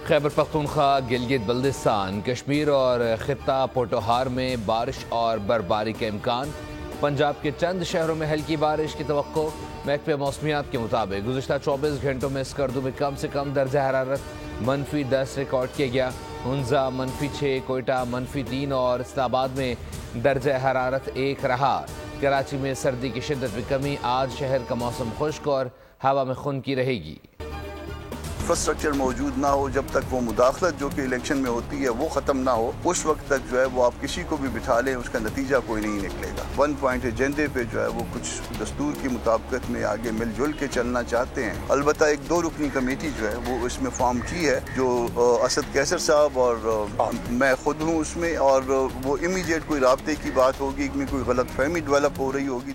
खैबर पख्तूनख्वा, गिलगित बल्दिस्तान, कश्मीर और खित्ता पोटोहार में बारिश और बर्फबारी का इम्कान। पंजाब के चंद शहरों में हल्की बारिश की तवक्को। महकमे मौसमियात के मुताबिक गुज़िश्ता 24 घंटों में स्कर्दू में कम से कम दर्जा हरारत -10 रिकॉर्ड किया गया। हुंजा -6, कोयटा -3 और इस्लामाबाद में दर्जा हरारत 1 रहा। कराची में सर्दी की शिद्दत में कमी। आज शहर का मौसम खुश्क और हवा में खुनकी रहेगी। इंफ्रास्ट्रक्चर मौजूद ना हो, जब तक वो मुदाखलत जो कि इलेक्शन में होती है वो ख़त्म ना हो, उस वक्त तक जो है वो आप किसी को भी बिठा लें, उसका नतीजा कोई नहीं निकलेगा। 1 पॉइंट एजेंडे पे जो है वो कुछ दस्तूर की मुताबिकत में आगे मिलजुल के चलना चाहते हैं। अलबत्ता एक 2 रुकनी कमेटी जो है वो इसमें फॉर्म की है, जो असद कैसर साहब और मैं खुद हूँ उसमें, और वो इमीडिएट कोई राब्ते की बात होगी, कोई गलत फहमी डेवलप हो रही होगी।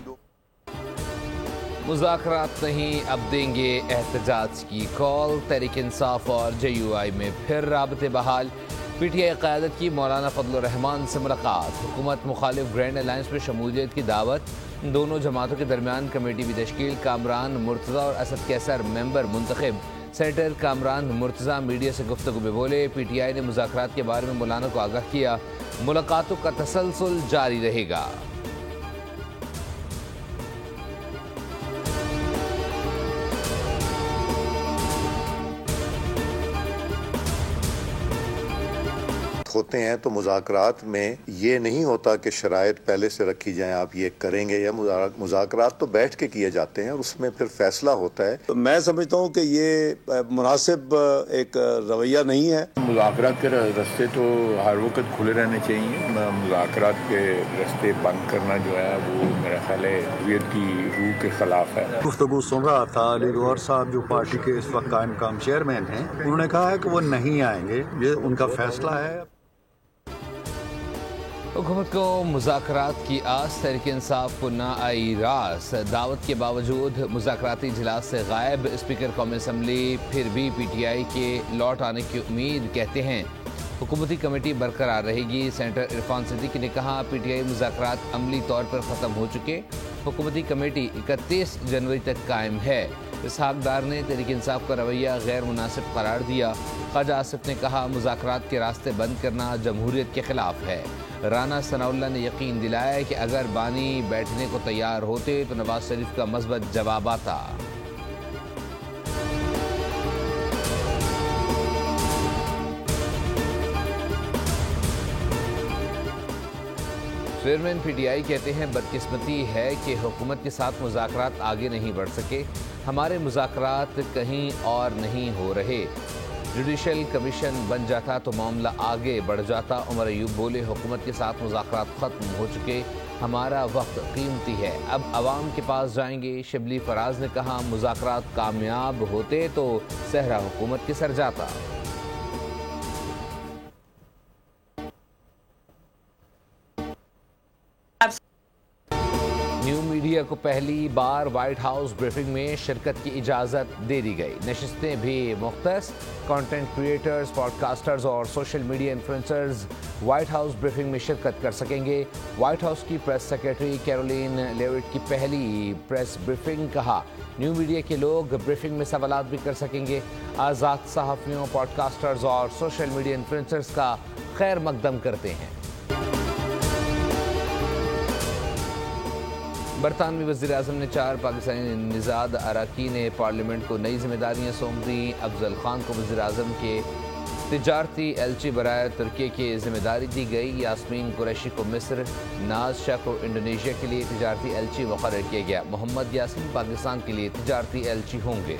मुज़ाकरात नहीं, अब देंगे एहतजाज की कॉल। तहरीक इंसाफ और JUI में फिर राबते बहाल। PTI क़यादत की मौलाना फजलुर रहमान से मुलाकात। हुकूमत मुखालिफ ग्रैंड अलायंस में शमूलियत की दावत। दोनों जमातों के दरमियान कमेटी भी तश्कील। कामरान मुर्तज़ा और असद कैसर मेंबर मुंतखब। सेनेटर कामरान मुर्तज़ा मीडिया से गुफ्तगू में बोले, PTI ने मुज़ाकरात के बारे में मौलाना को आगाह किया। मुलाकातों का तसलसल जारी रहेगा। होते हैं तो मुज़ाकरात में ये नहीं होता कि शराइत पहले से रखी जाए, आप ये करेंगे, या मुज़ाकरात तो बैठ के किए जाते हैं और उसमें फिर फैसला होता है। तो मैं समझता हूँ कि ये मुनासिब एक रवैया नहीं है। मुज़ाकरात के रास्ते तो हर वक्त खुले रहने चाहिए। मुज़ाकरात के रास्ते बंद करना जो है वो मेरा ख्याल है हुर्रियत की रूह के खिलाफ है। गुफ्तगू सुन रहा था, अली गौहर साहब जो पार्टी के इस वक्त कायम काम चेयरमैन हैं, उन्होंने कहा है कि वो नहीं आएंगे, ये उनका फैसला है। हुकूमत को मुज़ाकरात की आस। तहरीक इंसाफ को ना आई रास। दावत के बावजूद मुज़ाकराती इजलास से गायब। स्पीकर कौमी असम्बली फिर भी PTI के लौट आने की उम्मीद कहते हैं। हुकूमती कमेटी बरकरार रहेगी। सेनेटर इरफान सिद्दीकी ने कहा, PTI मुज़ाकरात अमली तौर पर ख़त्म हो चुके। हुकूमती कमेटी 31 जनवरी तक कायम है। इसहाक डार ने तहरीक इंसाफ का रवैया गैर मुनासिब करार दिया। ख्वाजा आसिफ ने कहा, मुज़ाकरात के रास्ते बंद करना जमहूरियत के खिलाफ है। राना सनाउल्लाह ने यकीन दिलाया कि अगर बानी बैठने को तैयार होते तो नवाज शरीफ का मज़बूत जवाब आता। चेयरमैन PTI कहते हैं, बदकिस्मती है कि हुकूमत के साथ मुज़ाकरात आगे नहीं बढ़ सके। हमारे मुज़ाकरात कहीं और नहीं हो रहे। जुडिशल कमीशन बन जाता तो मामला आगे बढ़ जाता। उमर अयूब बोले, हुकूमत के साथ मुज़ाकरात ख़त्म हो चुके, हमारा वक्त कीमती है, अब अवाम के पास जाएंगे। शिबली फराज ने कहा, मुज़ाकरात कामयाब होते तो सहरा हुकूमत के सर जाता। न्यू मीडिया को पहली बार व्हाइट हाउस ब्रीफिंग में शिरकत की इजाज़त दे दी गई। नशिस्तें भी मुख्तस। कंटेंट क्रिएटर्स, पॉडकास्टर्स और social media influencers white house briefing में शिरकत कर सकेंगे। व्हाइट हाउस की प्रेस सेक्रेटरी कैरोलिन लेविट की पहली प्रेस ब्रीफिंग। कहा, न्यू मीडिया के लोग ब्रीफिंग में सवालात भी कर सकेंगे। आज़ाद सहाफ़ियों, पॉडकास्टर्स और सोशल मीडिया इन्फ्लुएंसर्स का खैर मकदम करते हैं। बरतानवी वज़ीर-ए-आज़म ने 4 पाकिस्तानी निज़ाद अरकान पार्लियामेंट को नई जिम्मेदारियाँ सौंप दी। अफजल खान को वज़ीर-ए-आज़म के तिजारती एलची बराए तुर्की की जिम्मेदारी दी गई। यास्मीन कुरैशी को मिस्र, नाज शाह को इंडोनेशिया के लिए तिजारती एलची मुक़र्रर किया गया। मोहम्मद यासीन पाकिस्तान के लिए तिजारती एलची होंगे।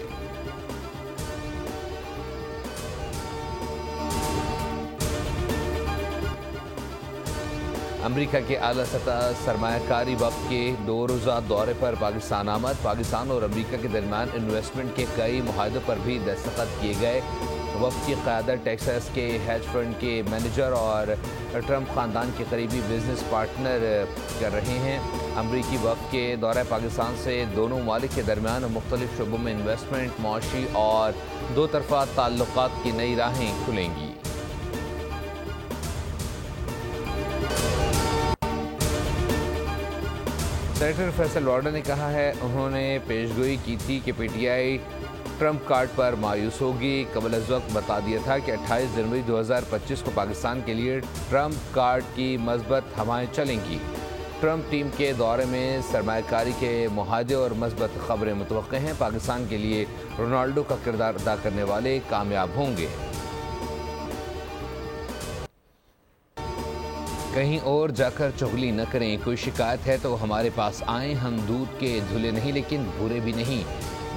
अमेरिका के आला सतह सरमायाकारी वफ़द के 2 रोज़ा दौरे पर पाकिस्तान आमद। पाकिस्तान और अमेरिका के दरमियान इन्वेस्टमेंट के कई मुआहदों पर भी दस्तखत किए गए। वफ़द की क़यादत टेक्सास के हेज फंड के मैनेजर और ट्रंप ख़ानदान के करीबी बिजनेस पार्टनर कर रहे हैं। अमरीकी वफ़द के दौरे पाकिस्तान से दोनों ममालिक के दरमियान मुख्तलिफ शोबों में इन्वेस्टमेंट, मुआशी और 2 तरफ़ा ताल्लुक़ात की नई राहें खुलेंगी। सेनेटर फैसल वार्डन ने कहा है, उन्होंने पेशगोई की थी कि PTI ट्रंप कार्ड पर मायूस होगी। कबल अज़ वक्त बता दिया था कि 28 जनवरी 2025 को पाकिस्तान के लिए ट्रंप कार्ड की मज़बत हवाएं चलेंगी। ट्रंप टीम के दौरे में सरमायाकारी के मुआहदे और मज़बत खबरें मुतवक्के हैं। पाकिस्तान के लिए रोनाल्डो का किरदार अदा करने वाले कामयाब होंगे। कहीं और जाकर चुगली न करें, कोई शिकायत है तो हमारे पास आएँ। हम दूध के धुले नहीं लेकिन बुरे भी नहीं।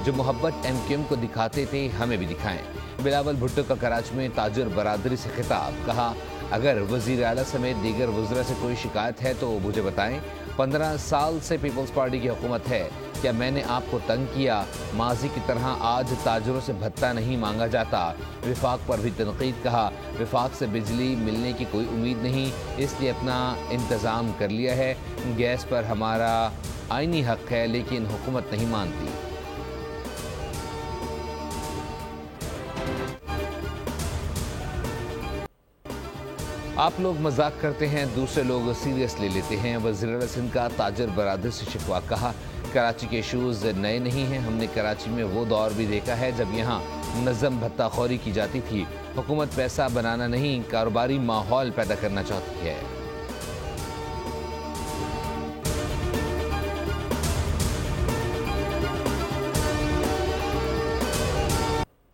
जो मोहब्बत MQM को दिखाते थे हमें भी दिखाएं। बिलावल भुट्टो का कराची में ताजर बरादरी से खिताब, कहा अगर वज़ीर आला समेत दीगर वज़रा से कोई शिकायत है तो मुझे बताएं। 15 साल से पीपल्स पार्टी की हुकूमत है, क्या मैंने आपको तंग किया? माजी की तरह आज ताजरों से भत्ता नहीं मांगा जाता। विफाक पर भी तनकीद, कहा विफाक से बिजली मिलने की कोई उम्मीद नहीं, इसलिए अपना इंतज़ाम कर लिया है। गैस पर हमारा आईनी हक है लेकिन हुकूमत नहीं मानती। आप लोग मजाक करते हैं, दूसरे लोग सीरियस ले लेते हैं। वज़ीर आला सिंध का ताजर बरादर से शिकवा, कहा कराची के इशूज़ नए नहीं हैं। हमने कराची में वो दौर भी देखा है जब यहाँ मुनज़्ज़म भत्ताखोरी की जाती थी। हुकूमत पैसा बनाना नहीं, कारोबारी माहौल पैदा करना चाहती है।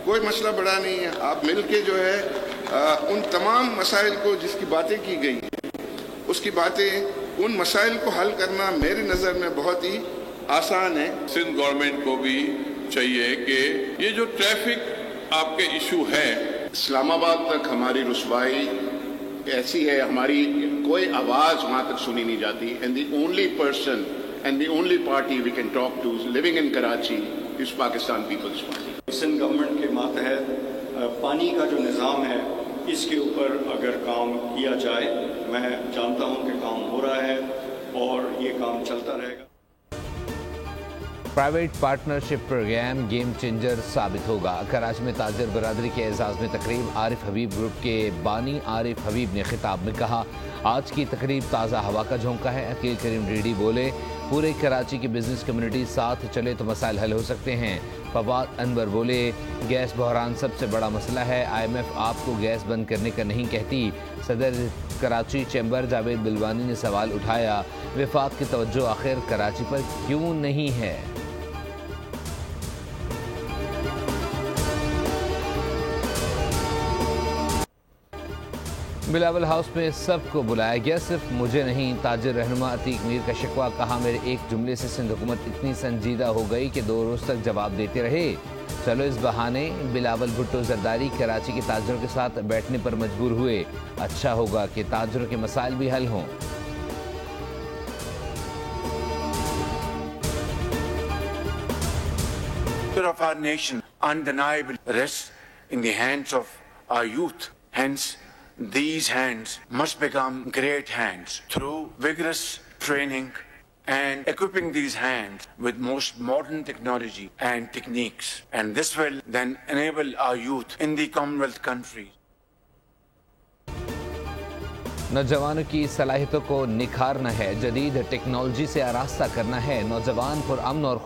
कोई मसला बड़ा नहीं है। आप मिलके जो है उन तमाम मसाइल को जिसकी बातें की गई उसकी बातें उन मसाइल को हल करना मेरी नज़र में बहुत ही आसान है। सिंध गवर्नमेंट को भी चाहिए कि ये जो ट्रैफिक आपके इशू है, इस्लामाबाद तक हमारी रुसवाई ऐसी है, हमारी कोई आवाज़ वहाँ तक सुनी नहीं जाती। And the only person and the only party we can talk to living in Karachi is Pakistan Peoples Party. Sindh government के मातहत पानी का जो निज़ाम है इसके ऊपर अगर काम किया जाए, मैं जानता हूं कि काम हो रहा है और ये काम चलता रहेगा। Private partnership programme game changer साबित होगा। कराची में ताजर बरादरी के एजाज़ में तकरीब, आरिफ हबीब ग्रुप के बानी आरिफ हबीब ने खिताब में कहा आज की तकरीब ताज़ा हवा का झोंका है। अकील करीम रेडी बोले पूरे कराची की बिजनेस कम्युनिटी साथ चले तो मसाइल हल हो सकते हैं। फवाद अनवर बोले गैस बहरान सबसे बड़ा मसला है, IMF आपको गैस बंद करने का नहीं कहती। सदर कराची चैम्बर जावेद बिलवानी ने सवाल उठाया विफाक की तवज्जो आखिर कराची पर क्यों नहीं है। बिलावल हाउस में सबको बुलाया गया, सिर्फ मुझे नहीं। ताजिर रहनुमा अतीक मीर का शिकवा, कहा मेरे एक जुमले से सिंध हुकूमत इतनी संजीदा हो गई कि 2 रोज तक जवाब देते रहे। चलो इस बहाने बिलावल भुट्टो जरदारी कराची के ताजरों के साथ बैठने पर मजबूर हुए। अच्छा होगा कि ताजरों के मसाइल भी हल हों। Of our nation undeniably rests in the hands of our youth. Hence, these hands must become great hands through vigorous training and equipping these hands with most modern technology and techniques. And this will then enable our youth in the Commonwealth countries. नौजवानों की सलाहियतों को निखारना है, जदीद technology से आरास्ता करना है। नौजवान पुरअमन और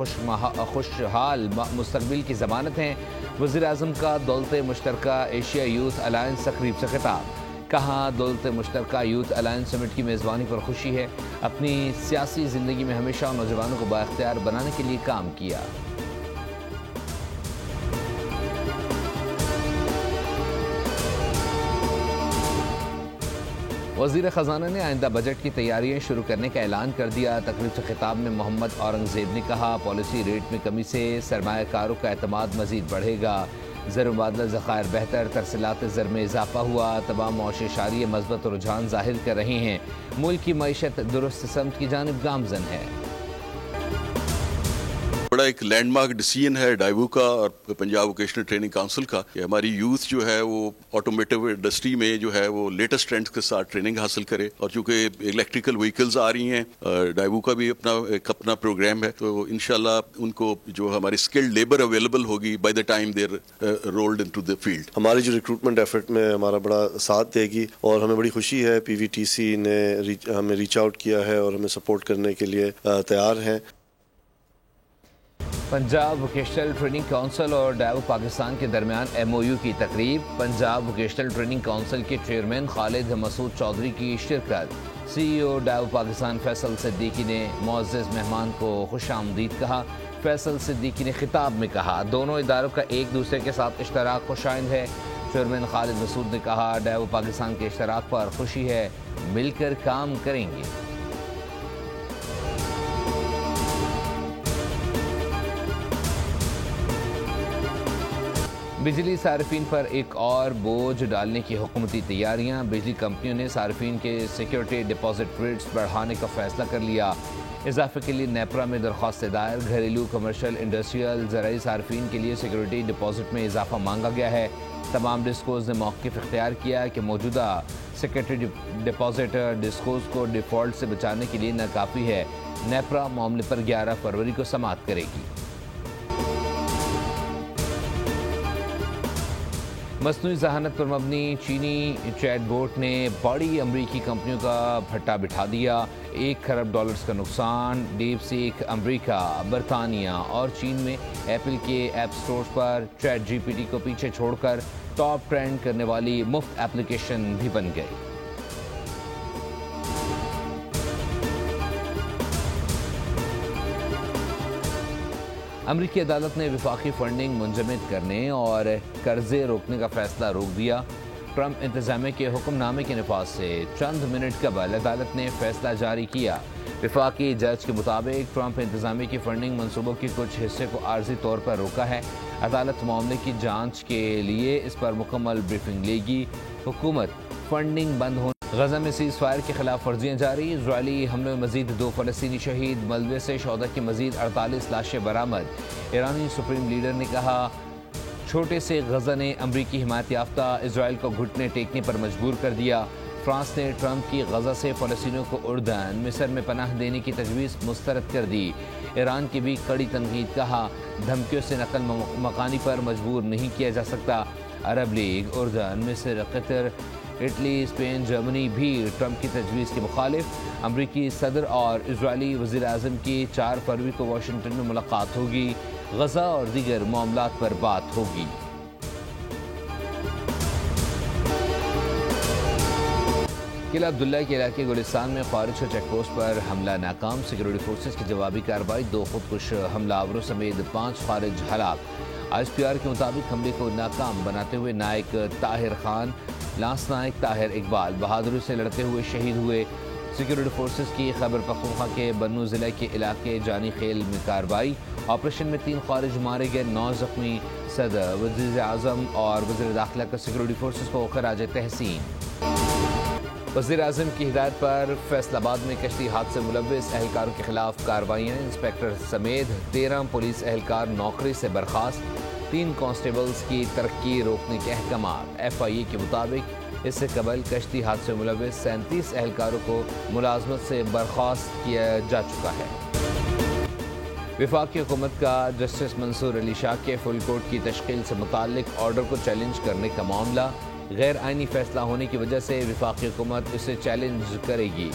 खुशहाल मुस्तकबिल की ज़मानत हैं। वज़ीर आज़म का दौलत मुश्तरका एशिया यूथ अलायंस तकरीब से खिताब, कहा दौलत मुश्तरका यूथ अलायंस समिट की मेज़बानी पर खुशी है। अपनी सियासी ज़िंदगी में हमेशा नौजवानों को बाइख्तियार बनाने के लिए काम किया। वज़ीर ख़जाना ने आइंदा बजट की तैयारियां शुरू करने का ऐलान कर दिया। तकरीब से खिताब में मोहम्मद औरंगज़ेब ने कहा पॉलिसी रेट में कमी से सरमायाकारों का एतमाद मज़ीद बढ़ेगा। ज़र मुबादला ज़खायर बेहतर, तरसीलात ज़र में इजाफा हुआ। तमाम मौशे शारिये मज़बूत रुझान ज़ाहिर कर रहे हैं। मुल्क की मईशत दुरुस्त समत की जानिब गामज़न है। बड़ा एक लैंडमार्क डिसीजन है डाइवू का और पंजाब वोकेशनल ट्रेनिंग काउंसिल का कि हमारी यूथ जो है वो ऑटोमोटिव इंडस्ट्री में जो है वो लेटेस्ट ट्रेंड्स के साथ ट्रेनिंग हासिल करे। और चूंकि इलेक्ट्रिकल व्हीकल्स आ रही हैं, डाइवू का भी अपना प्रोग्राम है, तो इंशाल्लाह उनको जो हमारी स्किल्ड लेबर अवेलेबल होगी by the time they're rolled into the field. हमारी जो रिक्रूटमेंट एफर्ट में हमारा बड़ा साथ देगी और हमें बड़ी खुशी है PVTC ने हमें रीच आउट किया है और हमें सपोर्ट करने के लिए तैयार हैं। पंजाब वोकेशनल ट्रेनिंग काउंसिल और डाइव पाकिस्तान के दरमियान MOU की तकरीब। पंजाब वोकेशनल ट्रेनिंग काउंसिल के चेयरमैन खालिद मसूद चौधरी की शिरकत। CEO डाइव पाकिस्तान फैसल सिद्दीकी ने मुअज़्ज़ज़ मेहमान को खुशामदीद कहा। फैसल सिद्दीकी ने खिताब में कहा, दोनों इदारों का एक दूसरे के साथ इश्तराक खुशाइंद है। चेयरमैन खालिद मसूद ने कहा, डाइव पाकिस्तान के इश्तराक पर खुशी है, मिलकर काम करेंगे। बिजली सार्फिन पर एक और बोझ डालने की हुकूमती तैयारियां। बिजली कंपनियों ने सार्फिन के सिक्योरिटी डिपॉजिट रेट्स बढ़ाने का फैसला कर लिया। इजाफे के लिए नेपरा में दरख्वास्त दायर। घरेलू, कमर्शियल, इंडस्ट्रियल, ज़राई सार्फिन के लिए सिक्योरिटी डिपॉजिट में इजाफा मांगा गया है। तमाम डिस्कोज ने मौक़िफ़ इख्तियार किया कि मौजूदा सिक्योरिटी डिपॉजिट डिस्कोज को डिफ़ॉल्ट से बचाने के लिए नाकाफ़ी है। नेपरा मामले पर 11 फरवरी को समाअत करेगी। मसनूई ज़हानत पर मबनी चीनी चैटबोट ने बड़ी अमरीकी कंपनियों का भट्टा बिठा दिया। $1 खरब का नुकसान। डीपसीक अमरीका, बरतानिया और चीन में एप्पल के ऐप स्टोर्स पर ChatGPT को पीछे छोड़कर टॉप ट्रेंड करने वाली मुफ्त एप्लीकेशन भी बन गई। अमरीकी अदालत ने वफाकी फंडिंग मुंजमद करने और कर्जे रोकने का फैसला रोक दिया। ट्रंप इंतजामिया के हुक्मनामे के नफाज से चंद मिनट कबल अदालत ने फैसला जारी किया। वफाकी जज के मुताबिक ट्रंप इंतजामिया की फंडिंग मनसूबों के कुछ हिस्से को आर्जी तौर पर रोका है। अदालत मामले की जांच के लिए इस पर मुकम्मल ब्रीफिंग लेगी। हुकूमत फंडिंग बंद होने, गजा में सीज फायर की खिलाफ वर्जियाँ जारी। इजरायली हमले में मजीद 2 फ़लस्तीनी शहीद। मलबे से शोधा की मजीद 48 लाशें बरामद। ईरानी सुप्रीम लीडर ने कहा, छोटे से गजा ने अमरीकी हिमायत याफ्ता इसराइल को घुटने टेकने पर मजबूर कर दिया। फ्रांस ने ट्रंप की गजा से फ़लस्तीनियों को उर्दन, मिस्र में पनाह देने की तजवीज़ मुस्तरद कर दी। ईरान की भी कड़ी तनकीद। कहा, धमकियों से नकल मकानी पर मजबूर नहीं किया जा सकता। अरब लीग, उर्दन, मिस्र, कतर, इटली, स्पेन, जर्मनी भी ट्रंप की तजवीज़ के मुखालिफ। अमरीकी सदर और इजरायली वज़ीर आज़म की 4 फरवरी को वाशिंगटन में मुलाकात होगी। गजा और दीगर मामलात पर बात होगी। किला अब्दुल्ला के इलाके गुलिस्तान में ख़ारिज चेक पोस्ट पर हमला नाकाम। सिक्योरिटी फोर्सेस की जवाबी कार्रवाई। 2 खुदकुश हमलावरों समेत 5 ख़ारिज हलाक। ISPR के मुताबिक हमले को नाकाम बनाते हुए नायक ताहिर खान, लांस नायक ताहिर इकबाल बहादुरी से लड़ते हुए शहीद हुए। सिक्योरिटी फोर्सेस की खैबर पख्तूनख्वा के बन्नू ज़िले के इलाके जानी खेल में कार्रवाई। ऑपरेशन में 3 ख़ारिज मारे गए, 9 ज़ख्मी। सदर, वज़ीर आज़म और वज़ीर दाखिला का सिक्योरिटी फोर्सेस को खराज तहसीन। वज़ीर आज़म की हिदायत पर फैसलाबाद में कश्ती हादसे मुलव्विस एहलकारों के खिलाफ कार्रवाइयाँ। इंस्पेक्टर समेत 13 पुलिस एहलकार नौकरी से बर्खास्त। 3 कांस्टेबल्स की तरक्की रोकने के अहकामात। FIA के मुताबिक इससे कबल कश्ती हादसे मुलव्विस 37 एहलकारों को मुलाजमत से बर्खास्त किया जा चुका है। वफाकी हुकूमत का जस्टिस मंसूर अली शाह के फुल कोर्ट की तश्कील से मुताल्लिक ऑर्डर को चैलेंज करने का मामला। गैर आइनी फैसला होने की वजह से वफाकी हुकूमत इसे चैलेंज करेगी।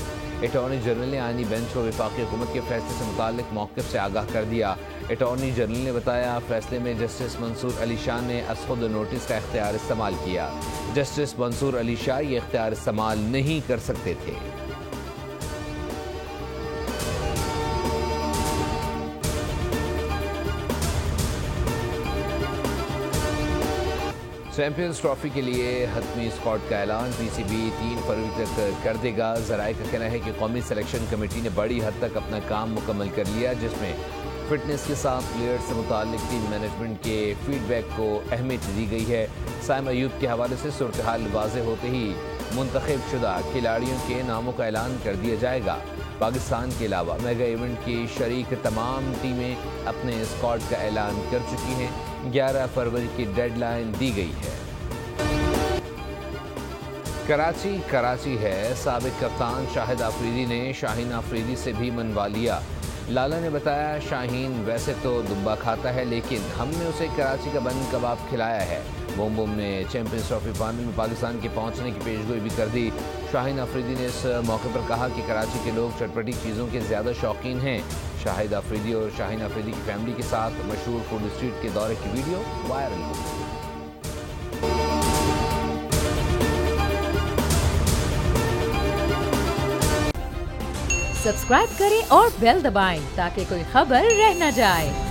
अटॉर्नी जनरल ने आइनी बेंच को वफाकी हुकूमत के फैसले से मुताल्लिक मौक़िफ़ से आगाह कर दिया। अटॉर्नी जनरल ने बताया, फैसले में जस्टिस मंसूर अली शाह ने खुद नोटिस का इख्तियार इस्तेमाल किया। जस्टिस मंसूर अली शाह ये इख्तियार इस्तेमाल नहीं कर सकते थे। चैंपियंस ट्रॉफी के लिए हतमी स्क्वाड का ऐलान। PCB 3 फरवरी तक कर देगा। ज़राए का कहना है कि कौमी सिलेक्शन कमेटी ने बड़ी हद तक अपना काम मुकम्मल कर लिया, जिसमें फिटनेस के साथ प्लेयर्स से मुताल्लिक टीम मैनेजमेंट के फीडबैक को अहमियत दी गई है। साइम अयूब के हवाले से सूरत हाल वाज़ेह होते ही मुंतखब शुदा खिलाड़ियों के नामों का ऐलान कर दिया जाएगा। पाकिस्तान के अलावा मेगा इवेंट की शरीक तमाम टीमें अपने स्क्वाड का ऐलान कर चुकी हैं। 11 फरवरी की डेडलाइन दी गई है। कराची है। साबिक कप्तान शाहिद आफरीदी ने शाहीन आफरीदी से भी मनवा लिया। लाला ने बताया, शाहीन वैसे तो दुम्बा खाता है, लेकिन हमने उसे कराची का बन कबाब खिलाया है। बोम ने चैंपियंस ट्रॉफी फाइनल में पाकिस्तान के पहुंचने की पेशगोई भी कर दी। शाहीन आफरीदी ने इस मौके पर कहा कि कराची के लोग चटपटी चीज़ों के ज़्यादा शौकीन हैं। शाहिद अफरीदी और शाहीन अफरीदी की फैमिली के साथ मशहूर फूड स्ट्रीट के दौरे की वीडियो वायरल हो गई। सब्सक्राइब करें और बेल दबाएं ताकि कोई खबर रह न जाए।